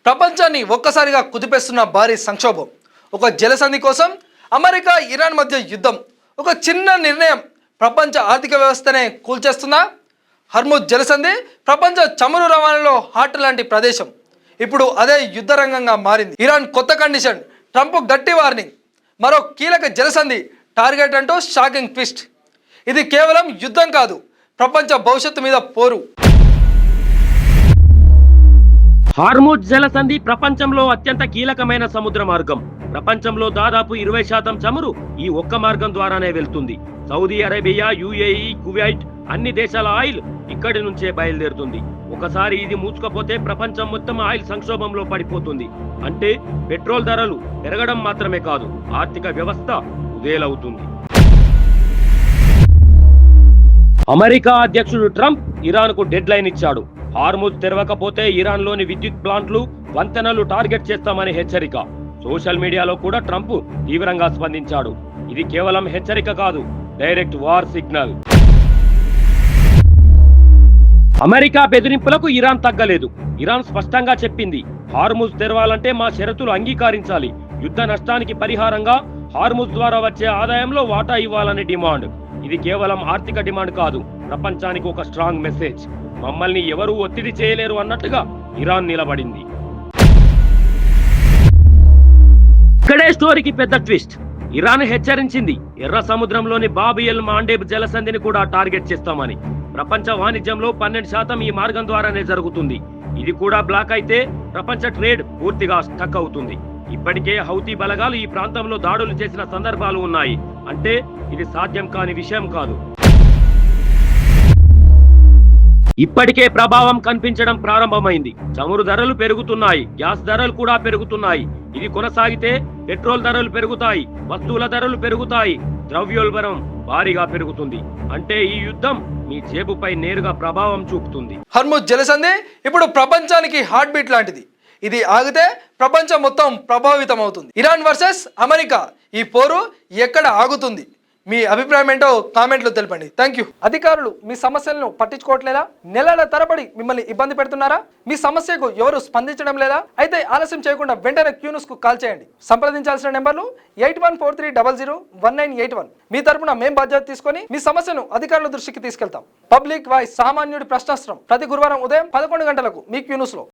ప్రపంచాన్ని ఒక్కసారిగా కుదిపేస్తున్న భారీ సంక్షోభం, ఒక జలసంధి కోసం అమెరికా ఇరాన్ మధ్య యుద్ధం, ఒక చిన్న నిర్ణయం ప్రపంచ ఆర్థిక వ్యవస్థనే కూల్చేస్తుందా? హర్ముజ్ జలసంధి ప్రపంచ చమురు రవాణాలో హార్ట్ లాంటి ప్రదేశం ఇప్పుడు అదే యుద్ధ రంగంగా మారింది. ఇరాన్ కొత్త కండిషన్, ట్రంప్ గట్టి వార్నింగ్, మరో కీలక జలసంధి టార్గెట్ అంటూ షాకింగ్ ట్విస్ట్. ఇది కేవలం యుద్ధం కాదు, ప్రపంచ భవిష్యత్తు మీద పోరు. హార్ముజ్ జలసంధి ప్రపంచంలో అత్యంత కీలకమైన సముద్ర మార్గం. ప్రపంచంలో దాదాపు 20% చమురు ఈ ఒక్క మార్గం ద్వారానే వెళ్తుంది. సౌదీ అరేబియా, యుఏఈ, కువైట్ అన్ని దేశాల ఆయిల్ ఇక్కడి నుంచే బయలుదేరుతుంది. ఒకసారి ఇది మూసుకపోతే ప్రపంచం మొత్తం ఆయిల్ సంక్షోభంలో పడిపోతుంది. అంటే పెట్రోల్ ధరలు పెరగడం మాత్రమే కాదు, ఆర్థిక వ్యవస్థ కుదేలవుతుంది. అమెరికా అధ్యక్షుడు ట్రంప్ ఇరాన్కు డెడ్ లైన్ ఇచ్చాడు. హార్ముజ్ తెరవకపోతే ఇరాన్లోని విద్యుత్ ప్లాంట్లు, వంతెనలు టార్గెట్ చేస్తామని హెచ్చరిక. సోషల్ మీడియాలో కూడా ట్రంప్ తీవ్రంగా స్పందించాడు. ఇది కేవలం హెచ్చరిక కాదు, డైరెక్ట్ వార్ సిగ్నల్. అమెరికా బెదిరింపులకు ఇరాన్ తగ్గలేదు. ఇరాన్ స్పష్టంగా చెప్పింది, హార్ముజ్ తెరవాలంటే మా షరతులు అంగీకరించాలి. యుద్ధ నష్టానికి పరిహారంగా హార్ముజ్ ద్వారా వచ్చే ఆదాయంలో వాటా ఇవ్వాలని డిమాండ్. ఇది కేవలం ఆర్థిక డిమాండ్ కాదు, ప్రపంచానికి ఒక స్ట్రాంగ్ మెసేజ్. మమ్మల్ని ఎవరూ ఒత్తిడి చేయలేరు అన్నట్టుగా ఇరాన్ నిలబడింది. ఇక్కడే స్టోరీకి పెద్ద ట్విస్ట్. ఇరాన్ హెచ్చరించింది, ఎర్ర సముద్రంలోని బాబ్ ఎల్ మాండేబ్ జలసంధిని కూడా టార్గెట్ చేస్తామని. ప్రపంచ వాణిజ్యంలో 12% ఈ మార్గం ద్వారానే జరుగుతుంది. ఇది కూడా బ్లాక్ అయితే ప్రపంచ ట్రేడ్ పూర్తిగా స్టక్ అవుతుంది. ఇప్పటికే హౌతీ బలగాలు ఈ ప్రాంతంలో దాడులు చేసిన సందర్భాలు ఉన్నాయి. అంటే ఇది సాధ్యం కాని విషయం కాదు. ఇప్పటికే ప్రభావం కనిపించడం ప్రారంభమైంది. చమురు ధరలు పెరుగుతున్నాయి, గ్యాస్ ధరలు కూడా పెరుగుతున్నాయి. ఇది కొనసాగితే పెట్రోల్ ధరలు పెరుగుతాయి, వస్తువుల ధరలు పెరుగుతాయి, ద్రవ్యోల్బణం భారీగా పెరుగుతుంది. అంటే ఈ యుద్ధం మీ జేబుపై నేరుగా ప్రభావం చూపుతుంది. హర్ముజ్ జలసంధి ఇప్పుడు ప్రపంచానికి హార్ట్ బీట్ లాంటిది. ఇది ఆగితే ప్రపంచం మొత్తం ప్రభావితం అవుతుంది. ఇరాన్ వర్సెస్ అమెరికా, ఈ పోరు ఎక్కడ ఆగుతుంది? మీ అభిప్రాయం ఏంటో కామెంట్లో తెలపండి. Thank you. అధికారులు మీ సమస్యలను పట్టించుకోవట్లేదా? నెలల తరబడి మిమ్మల్ని ఇబ్బంది పెడుతున్నారా? మీ సమస్యకు ఎవరు స్పందించడం లేదా? అయితే ఆలస్యం చేయకుండా వెంటనే క్యూన్యూస్ కు కాల్ చేయండి. సంప్రదించాల్సిన నెంబర్లు 8143001981. మీ తరపున మేం బాధ్యత తీసుకొని మీ సమస్యను అధికారుల దృష్టికి తీసుకెళ్తాం. పబ్లిక్ వాయిస్, సామాన్యుడి ప్రశ్నాస్త్రం, ప్రతి గురువారం ఉదయం 11 గంటలకు మీ క్యూన్యూస్ లో.